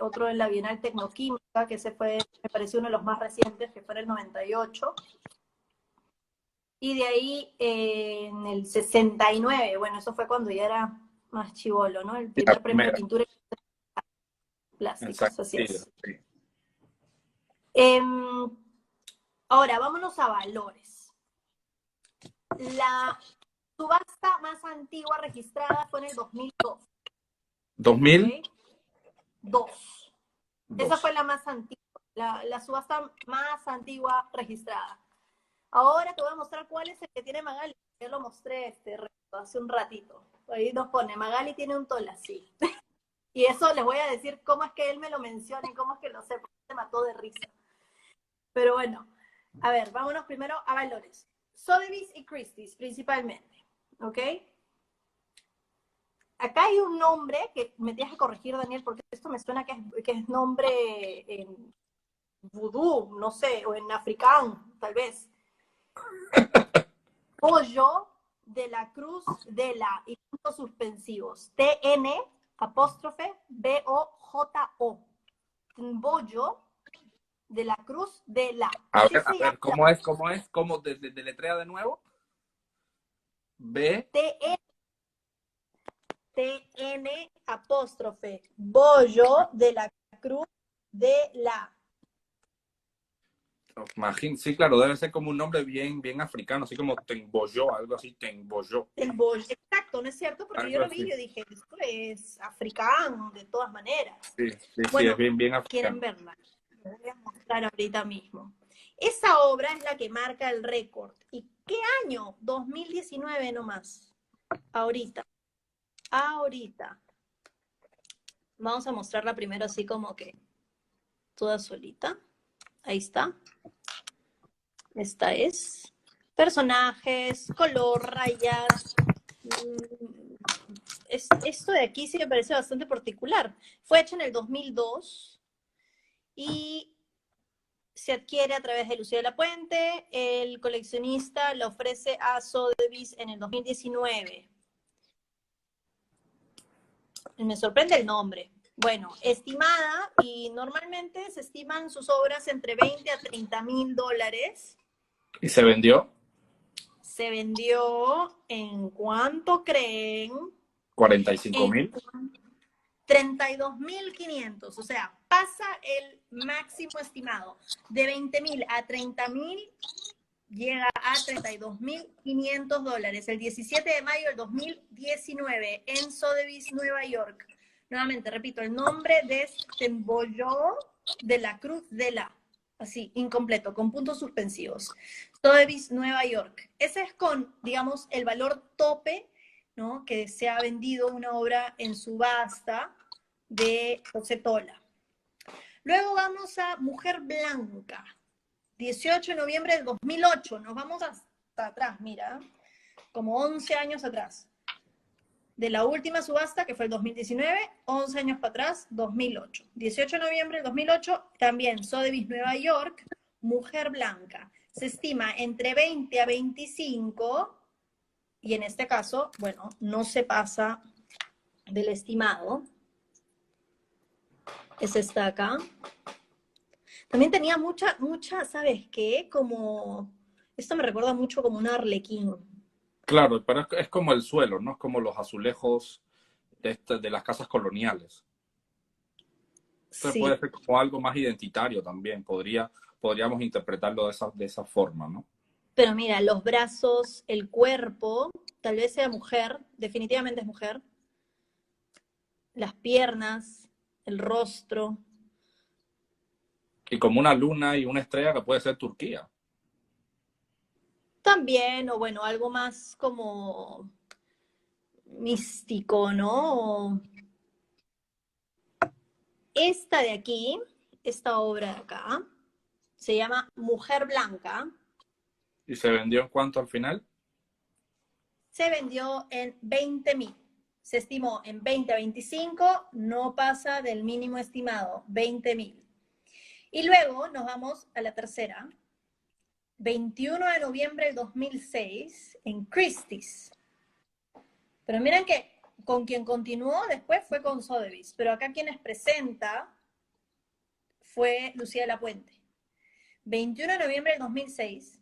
otro en la Bienal Tecnoquímica, que ese fue, me pareció uno de los más recientes, que fue en el 98. Y de ahí, en el 69, bueno, eso fue cuando ya era más chivolo, ¿no? El primer premio de pintura plásticos, así es. Sí. Ahora, vámonos a valores. La subasta más antigua registrada fue en el 2002. ¿2002? ¿Okay? Esa fue la más antigua, la subasta más antigua registrada. Ahora te voy a mostrar cuál es el que tiene Magali. Ya lo mostré hace un ratito. Ahí nos pone, Magali tiene un tola, sí. Y eso les voy a decir cómo es que él me lo menciona y cómo es que lo sé, porque se mató de risa. Pero bueno, a ver, vámonos primero a valores. Sotheby's y Christie's, principalmente, ¿ok? Acá hay un nombre que me tienes que corregir, Daniel, porque esto me suena que es nombre en vudú, no sé, o en africano, tal vez. Bollo de la Cruz de la, y puntos suspensivos, TN, apóstrofe, BOJO. Bollo de la Cruz de la. A ver, ¿cómo es? ¿Cómo deletrea de nuevo? B. TN, apóstrofe, Bollo de la Cruz de la. Imagín, sí, claro, debe ser como un nombre bien africano, así como Temboyo, algo así, Temboyo. Exacto, ¿no es cierto? Porque algo yo lo vi y yo dije, esto es africano, de todas maneras. Sí, bueno, sí, es bien africano. Quieren verla, les voy a mostrar ahorita mismo. Esa obra es la que marca el récord. ¿Y qué año? 2019 nomás. Ahorita. Vamos a mostrarla primero así como que toda solita. Ahí está. Esta es. Personajes, color, rayas. Esto de aquí sí me parece bastante particular. Fue hecho en el 2002 y se adquiere a través de Lucía de la Puente. El coleccionista la ofrece a Sotheby's en el 2019. Me sorprende el nombre. Bueno, estimada, y normalmente se estiman sus obras entre 20 a 30 mil dólares. ¿Y se vendió? Se vendió, ¿en cuánto creen? 45.000. 32.500, o sea, pasa el máximo estimado. De 20.000 a 30.000 llega a 32.500 dólares. El 17 de mayo del 2019 en Sotheby's, Nueva York. Nuevamente, repito, el nombre de Tembolló de la Cruz de la, así, incompleto, con puntos suspensivos. Sotheby's, Nueva York. Ese es con, digamos, el valor tope, ¿no?, que se ha vendido una obra en subasta de José Tola. Luego vamos a Mujer Blanca. 18 de noviembre del 2008, nos vamos hasta atrás, mira, como 11 años atrás. De la última subasta, que fue el 2019, 11 años para atrás, 2008. 18 de noviembre del 2008, también Sotheby's, Nueva York, Mujer Blanca. Se estima entre 20 a 25, y en este caso, bueno, no se pasa del estimado. Es esta acá. También tenía mucha, ¿sabes qué? Como, esto me recuerda mucho como un arlequín. Claro, pero es como el suelo, ¿no? Es como los azulejos de las casas coloniales. Entonces puede Sí, ser como algo más identitario también. Podríamos interpretarlo de esa forma, ¿no? pero mira, los brazos, el cuerpo, tal vez sea mujer, definitivamente es mujer. Las piernas, el rostro. Y como una luna y una estrella que puede ser Turquía. También, o bueno, algo más como místico, ¿no? Esta de aquí, esta obra de acá, se llama Mujer Blanca. ¿Y se vendió en cuánto al final? Se vendió en 20.000. Se estimó en 20 a 25, no pasa del mínimo estimado, 20.000. Y luego nos vamos a la tercera, 21 de noviembre del 2006, en Christie's. Pero miren que con quien continuó después fue con Sotheby's, pero acá quienes presenta fue Lucía de la Puente. 21 de noviembre del 2006,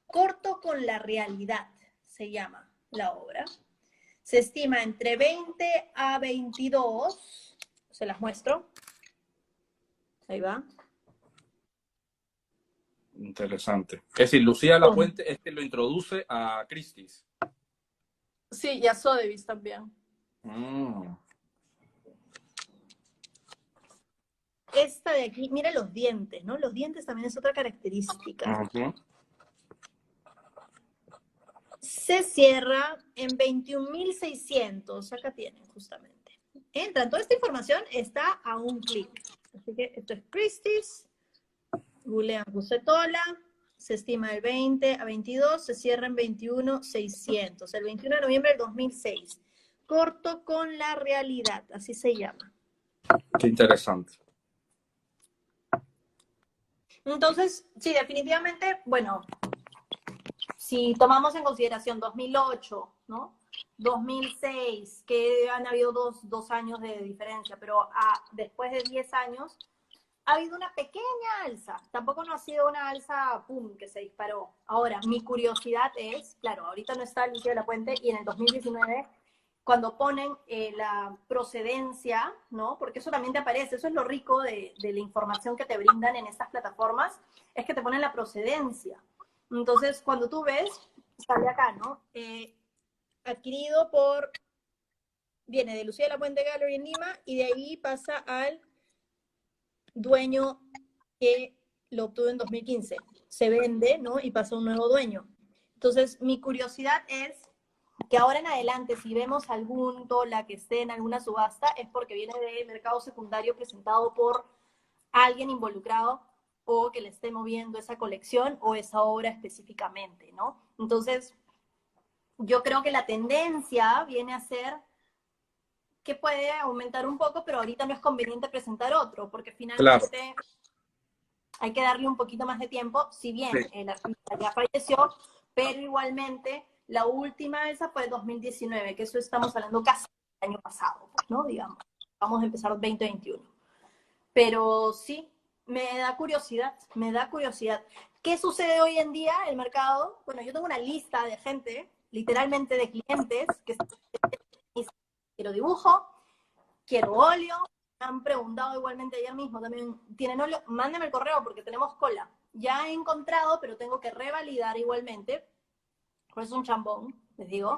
Corto con la realidad, se llama la obra. Se estima entre 20 a 22, se las muestro. Ahí va. Interesante. Es decir, Lucía La Puente es que lo introduce a Christie's. Sí, y a Sotheby's también. Mm. Esta de aquí, mira los dientes, ¿no? Los dientes también es otra característica. Uh-huh. Se cierra en 21.600. Acá tienen, justamente. Entran, toda esta información está a un clic. Así que esto es Christie's. Googlean José Tola. Se estima el 20 a 22. Se cierra en 21.600. El 21 de noviembre del 2006. Corto con la realidad. Así se llama. Qué interesante. Entonces, sí, definitivamente, bueno, si tomamos en consideración 2008, ¿no? 2006, que han habido dos años de diferencia, pero después de 10 años ha habido una pequeña alza. Tampoco no ha sido una alza, pum, que se disparó. Ahora, mi curiosidad es, claro, ahorita no está Lucía de la Puente y en el 2019, cuando ponen la procedencia, ¿no? Porque eso también te aparece, eso es lo rico de la información que te brindan en estas plataformas, es que te ponen la procedencia. Entonces, cuando tú ves, sale acá, ¿no? Adquirido por, viene de Lucía de la Puente Gallery en Lima y de ahí pasa al dueño que lo obtuvo en 2015. Se vende, ¿no? Y pasa a un nuevo dueño. Entonces, mi curiosidad es que ahora en adelante, si vemos algún dólar que esté en alguna subasta, es porque viene de mercado secundario presentado por alguien involucrado o que le esté moviendo esa colección o esa obra específicamente, ¿no? Entonces, yo creo que la tendencia viene a ser que puede aumentar un poco, pero ahorita no es conveniente presentar otro, porque Claro, finalmente hay que darle un poquito más de tiempo, si sí, bien el artista ya falleció, pero igualmente la última esa fue 2019, que eso estamos hablando casi del año pasado, pues, ¿no? Digamos, vamos a empezar 2021. Pero sí, me da curiosidad, me da curiosidad. ¿Qué sucede hoy en día en el mercado? Bueno, yo tengo una lista de gente, literalmente de clientes, que quiero dibujo, quiero óleo. Me han preguntado igualmente ayer mismo, también tienen óleo, mándeme el correo porque tenemos cola. Ya he encontrado, pero tengo que revalidar igualmente. Por eso es un chambón, les digo.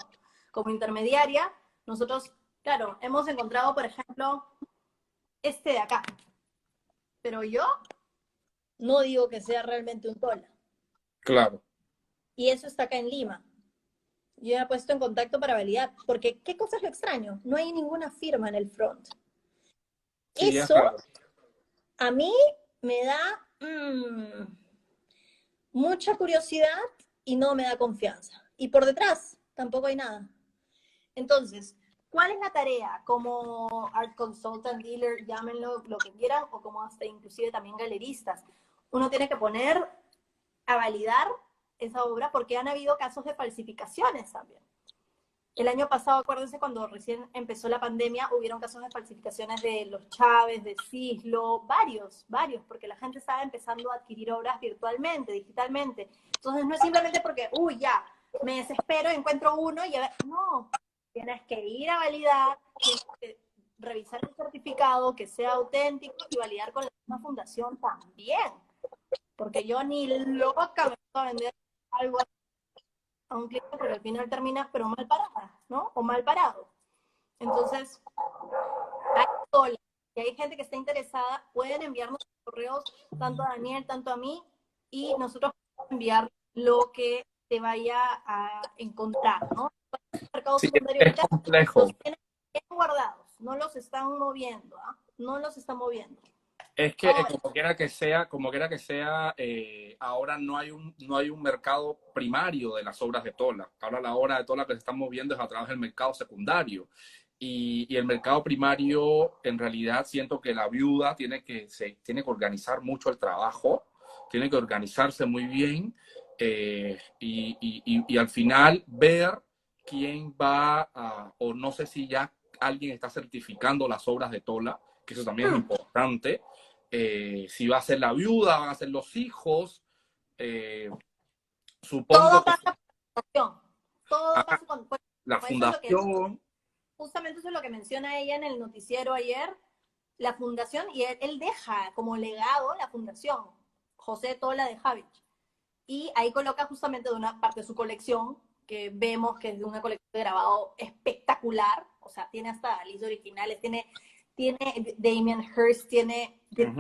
Como intermediaria, nosotros, claro, hemos encontrado, por ejemplo, este de acá. Pero yo no digo que sea realmente un tola. claro. Y eso está acá en Lima. Yo me he puesto en contacto para validar, porque ¿qué cosa es lo extraño? No hay ninguna firma en el front. Sí, es Eso raro. a mí me da mucha curiosidad y no me da confianza. Y por detrás tampoco hay nada. Entonces, ¿cuál es la tarea? Como art consultant, dealer, llámenlo lo que quieran, o como hasta inclusive también galeristas. Uno tiene que poner a validar esa obra porque han habido casos de falsificaciones también. El año pasado, acuérdense, cuando recién empezó la pandemia, hubieron casos de falsificaciones de los Chávez, de Cislo, varios, porque la gente estaba empezando a adquirir obras virtualmente, digitalmente. Entonces no es simplemente porque, uy, ya, me desespero, encuentro uno y a ver, no, tienes que ir a validar, tienes que revisar el certificado, que sea auténtico y validar con la misma fundación también, porque yo ni loca me voy a vender algo a un cliente porque al final terminas pero mal parada, ¿no? O mal parado. Entonces, hay sola, y hay gente que está interesada, pueden enviarnos correos tanto a Daniel, tanto a mí, y nosotros podemos enviar lo que te vaya a encontrar, ¿no? El mercado Sí, secundario es ahorita complejo. los tienen bien guardados, no los están moviendo, ¿ah? No los están moviendo. Es que Ahora, como quiera que sea, ahora no hay un mercado primario de las obras de Tola. Ahora la obra de Tola que se está moviendo es a través del mercado secundario. Y el mercado primario, en realidad, siento que la viuda tiene que organizar mucho el trabajo, tiene que organizarse muy bien y al final ver quién va a, o no sé si ya alguien está certificando las obras de Tola, que eso también es importante. Si va a ser la viuda, van a ser los hijos. Eh, todo supongo que pasa por fundación, todo pasa la por eso es lo que fundación. justamente eso es lo que menciona ella en el noticiero ayer, la fundación, y él deja como legado la fundación, José Tola de Javich, y ahí coloca justamente de una parte de su colección, que vemos que es de una colección de grabado espectacular, o sea, tiene hasta listas originales, tiene Damien Hirst, tiene de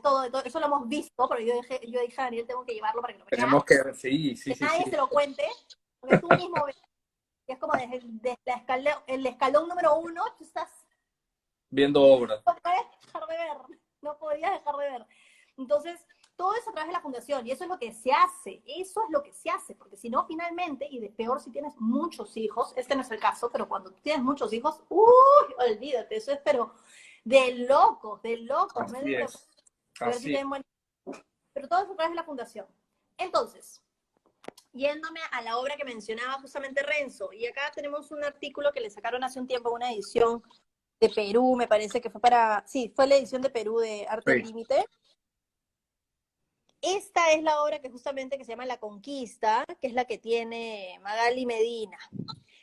todo, eso lo hemos visto, pero yo dije a Daniel, tengo que llevarlo para que lo Tenemos vea, que, sí, sí, que sí, sí. nadie se lo cuente, porque tú mismo ves, que es como desde el escalón número uno, tú estás Viendo obras. no puedes dejar de ver, no podías dejar de ver. Entonces, todo eso a través de la fundación, y eso es lo que se hace, eso es lo que se hace, porque si no, finalmente, y de peor si tienes muchos hijos, este no es el caso, pero cuando tienes muchos hijos, uy, olvídate, eso es, pero de locos, Así médico, es. a ver si Así es. tienen buen... Pero todo eso a través de la fundación. Entonces, yéndome a la obra que mencionaba justamente Renzo, y acá tenemos un artículo que le sacaron hace un tiempo, una edición de Perú, me parece que fue para, sí, fue la edición de Perú de Arte al Sí. Límite. Esta es la obra que justamente que se llama La Conquista, que es la que tiene Magali Medina.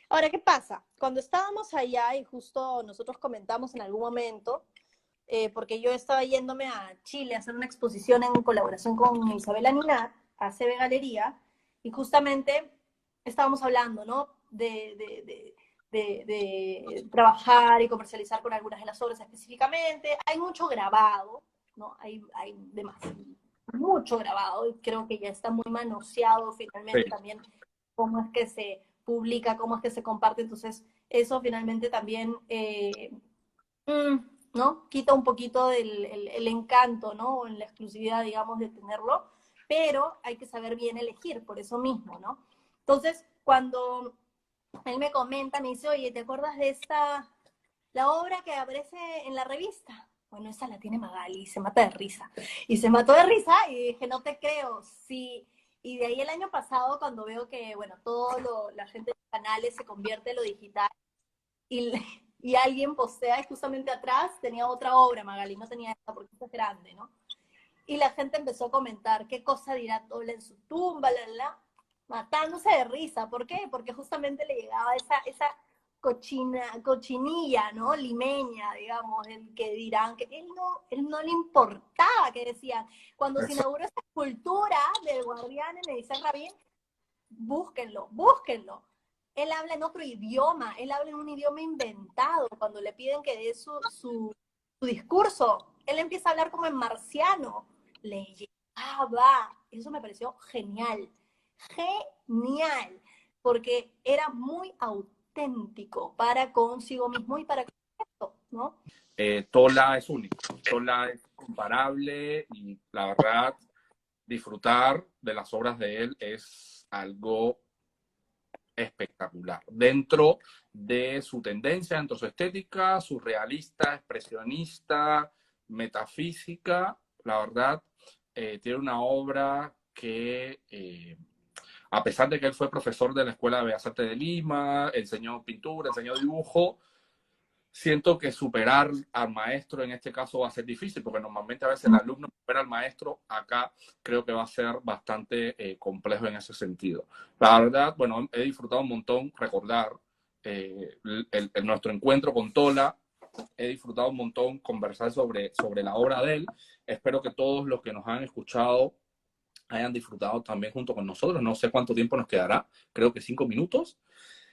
Ahora, ¿qué pasa? Cuando estábamos allá y justo nosotros comentamos en algún momento, porque yo estaba yéndome a Chile a hacer una exposición en colaboración con Isabela Ninat, a CB Galería, y justamente estábamos hablando, ¿no? De trabajar y comercializar con algunas de las obras específicamente. Hay mucho grabado, ¿no? Hay mucho grabado y creo que ya está muy manoseado Sí. finalmente también cómo es que se publica, cómo es que se comparte. Entonces, eso finalmente también ¿no? Quita un poquito el encanto, ¿no? En la exclusividad, digamos, de tenerlo, pero hay que saber bien elegir, por eso mismo, ¿no? Entonces, cuando él me comenta, me dice, oye, ¿te acuerdas de la obra que aparece en la revista? Bueno, esa la tiene Magali y se mata de risa. Y se mató de risa y dije, no te creo, sí. Y de ahí el año pasado, cuando veo que, bueno, la gente de los canales se convierte en lo digital y, y alguien postea y justamente atrás tenía otra obra, Magali, no tenía esta porque esta es grande, ¿no? Y la gente empezó a comentar qué cosa dirá Tola en su tumba, matándose de risa. ¿Por qué? Porque justamente le llegaba esa cochinilla, ¿no? Limeña, digamos, el que dirán que él no le importaba que decían. Cuando se Eso, inauguró esta escultura del guardián en el Isaac Rabin, búsquenlo, búsquenlo. Él habla en otro idioma, él habla en un idioma inventado. Cuando le piden que dé su discurso, él empieza a hablar como en marciano. Le llegaba. Eso me pareció genial. Genial. Porque era muy auténtico para consigo mismo y para con esto, ¿no? Tola es único, Tola es comparable y la verdad, disfrutar de las obras de él es algo espectacular. Dentro de su tendencia, dentro de su estética, surrealista, expresionista, metafísica, la verdad, tiene una obra que, a pesar de que él fue profesor de la Escuela de Bellas Artes de Lima, enseñó pintura, enseñó dibujo, siento que superar al maestro en este caso va a ser difícil, porque normalmente a veces el alumno supera al maestro, acá creo que va a ser bastante complejo en ese sentido. La verdad, bueno, he disfrutado un montón recordar nuestro encuentro con Tola, he disfrutado un montón conversar sobre la obra de él, espero que todos los que nos han escuchado hayan disfrutado también junto con nosotros, no sé cuánto tiempo nos quedará, creo que 5 minutos.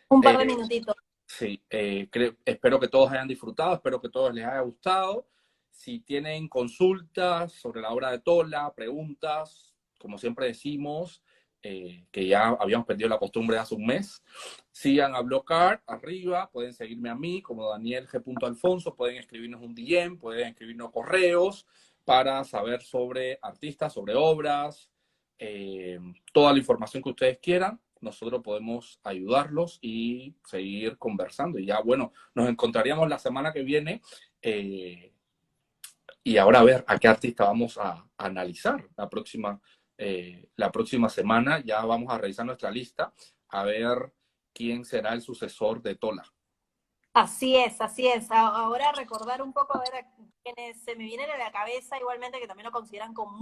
Un par de Eh, minutitos. Sí, espero que todos hayan disfrutado, espero que todos les haya gustado. Si tienen consultas sobre la obra de Tola, preguntas, como siempre decimos, que ya habíamos perdido la costumbre hace un mes, sigan a Blogart arriba, pueden seguirme a mí como Daniel G. Alfonso, pueden escribirnos un DM, pueden escribirnos correos para saber sobre artistas, sobre obras, eh, toda la información que ustedes quieran nosotros podemos ayudarlos y seguir conversando. Y ya, bueno, nos encontraríamos la semana que viene y ahora a ver a qué artista vamos a analizar la próxima semana. Ya vamos a revisar nuestra lista a ver quién será el sucesor de Tola. Así es, así es. Ahora recordar un poco, a ver, a quienes se me vienen a la cabeza, igualmente, que también lo consideran con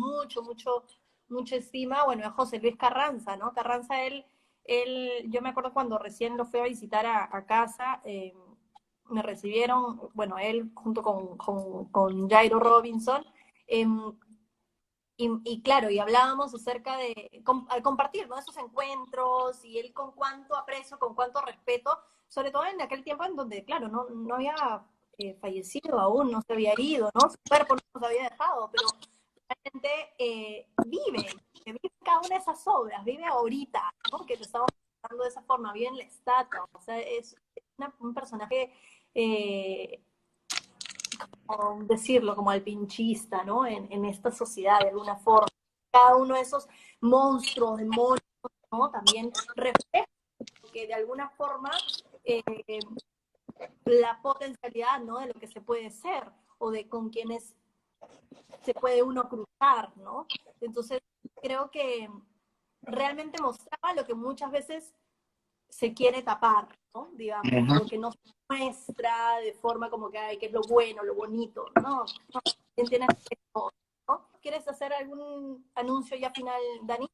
mucha estima, bueno, es José Luis Carranza, ¿no? Carranza, yo me acuerdo cuando recién lo fui a visitar a casa, me recibieron, bueno, él junto con Jairo Robinson, eh, y claro, y hablábamos acerca al compartir, ¿no? Esos encuentros y él con cuánto aprecio, con cuánto respeto, sobre todo en aquel tiempo en donde, claro, no había fallecido aún, no se había ido, ¿no? Su cuerpo no se había dejado, pero la gente vive cada una de esas obras, vive ahorita, ¿no? Que te estamos hablando de esa forma, vive en la estatua, o sea, es un personaje decirlo, como alpinchista, ¿no? En esta sociedad, de alguna forma. Cada uno de esos monstruos, demonios, ¿no? También refleja que de alguna forma eh, la potencialidad, ¿no? De lo que se puede ser o de con quienes se puede uno cruzar, ¿no? Entonces, creo que realmente mostraba lo que muchas veces se quiere tapar, ¿no? Digamos, Uh-huh. lo que no se muestra de forma como que, ay, que es lo bueno, lo bonito, ¿no? Tienes esto, ¿no? ¿Quieres hacer algún anuncio ya final, Dani?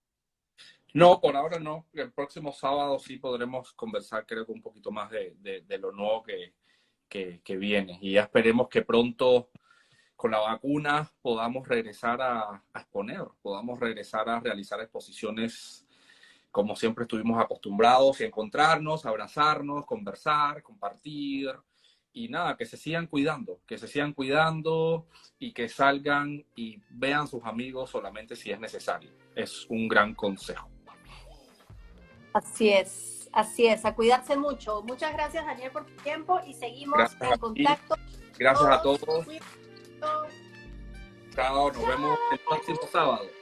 No, por ahora no. El próximo sábado sí podremos conversar, creo que un poquito más de lo nuevo que viene. Y ya esperemos que pronto con la vacuna podamos regresar a exponer, podamos regresar a realizar exposiciones como siempre estuvimos acostumbrados y encontrarnos, abrazarnos, conversar, compartir y nada, que se sigan cuidando y que salgan y vean sus amigos solamente si es necesario. Es un gran consejo. Así es, a cuidarse mucho. Muchas gracias, Daniel, por tu tiempo y seguimos Gracias a en ti. contacto. Gracias a todos. Cuídate. Chao, nos vemos el próximo sábado.